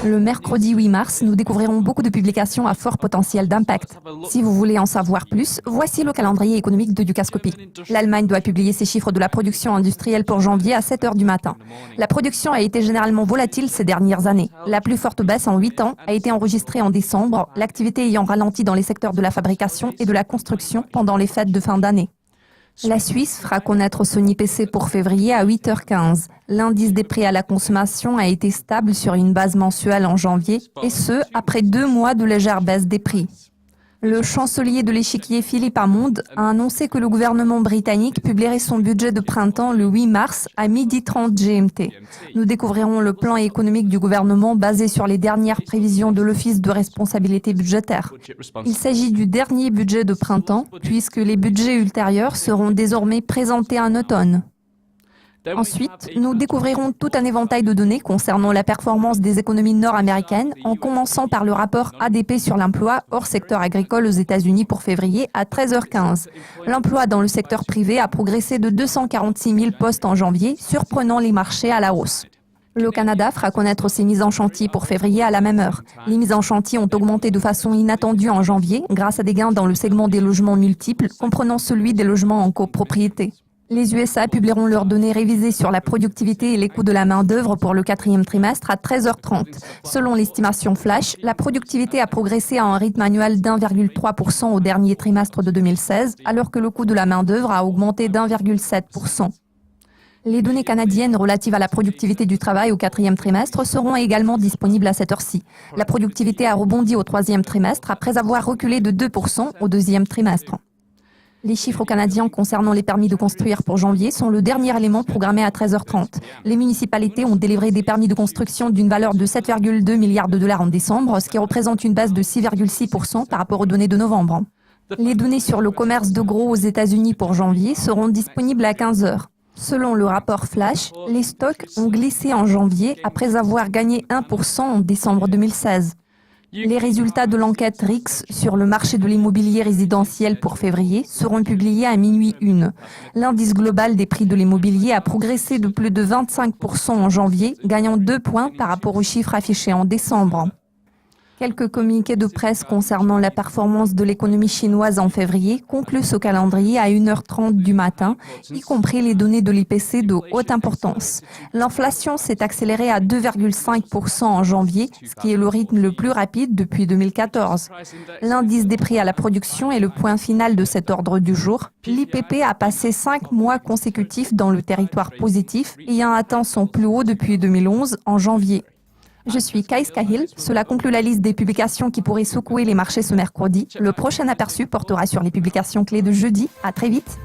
Le mercredi 8 mars, nous découvrirons beaucoup de publications à fort potentiel d'impact. Si vous voulez en savoir plus, voici le calendrier économique de Dukascopy. L'Allemagne doit publier ses chiffres de la production industrielle pour janvier à 7 h du matin. La production a été généralement volatile ces dernières années. La plus forte baisse en 8 ans a été enregistrée en décembre, l'activité ayant ralenti dans les secteurs de la fabrication et de la construction pendant les fêtes de fin d'année. La Suisse fera connaître son IPC pour février à 8 h 15. L'indice des prix à la consommation a été stable sur une base mensuelle en janvier, et ce, après 2 mois de légère baisse des prix. Le chancelier de l'échiquier Philippe Hammond a annoncé que le gouvernement britannique publierait son budget de printemps le 8 mars à 12h30 GMT. Nous découvrirons le plan économique du gouvernement basé sur les dernières prévisions de l'Office de responsabilité budgétaire. Il s'agit du dernier budget de printemps, puisque les budgets ultérieurs seront désormais présentés en automne. Ensuite, nous découvrirons tout un éventail de données concernant la performance des économies nord-américaines, en commençant par le rapport ADP sur l'emploi hors secteur agricole aux États-Unis pour février à 13 h 15. L'emploi dans le secteur privé a progressé de 246 000 postes en janvier, surprenant les marchés à la hausse. Le Canada fera connaître ses mises en chantier pour février à la même heure. Les mises en chantier ont augmenté de façon inattendue en janvier grâce à des gains dans le segment des logements multiples, comprenant celui des logements en copropriété. Les USA publieront leurs données révisées sur la productivité et les coûts de la main-d'œuvre pour le 4e trimestre à 13 h 30. Selon l'estimation Flash, la productivité a progressé à un rythme annuel d'1,3% au dernier trimestre de 2016, alors que le coût de la main-d'œuvre a augmenté d'1,7%. Les données canadiennes relatives à la productivité du travail au 4e trimestre seront également disponibles à cette heure-ci. La productivité a rebondi au 3e trimestre après avoir reculé de 2% au 2e trimestre. Les chiffres canadiens concernant les permis de construire pour janvier sont le dernier élément programmé à 13 h 30. Les municipalités ont délivré des permis de construction d'une valeur de 7,2 milliards de dollars en décembre, ce qui représente une baisse de 6,6% par rapport aux données de novembre. Les données sur le commerce de gros aux États-Unis pour janvier seront disponibles à 15 h. Selon le rapport Flash, les stocks ont glissé en janvier après avoir gagné 1% en décembre 2016. Les résultats de l'enquête RIX sur le marché de l'immobilier résidentiel pour février seront publiés à minuit 1. L'indice global des prix de l'immobilier a progressé de plus de 25% en janvier, gagnant 2 points par rapport aux chiffres affichés en décembre. Quelques communiqués de presse concernant la performance de l'économie chinoise en février concluent ce calendrier à 1 h 30 du matin, y compris les données de l'IPC de haute importance. L'inflation s'est accélérée à 2,5% en janvier, ce qui est le rythme le plus rapide depuis 2014. L'indice des prix à la production est le point final de cet ordre du jour. L'IPP a passé 5 mois consécutifs dans le territoire positif, ayant atteint son plus haut depuis 2011 en janvier. Je suis Kais Cahill. Cela conclut la liste des publications qui pourraient secouer les marchés ce mercredi. Le prochain aperçu portera sur les publications clés de jeudi. À très vite.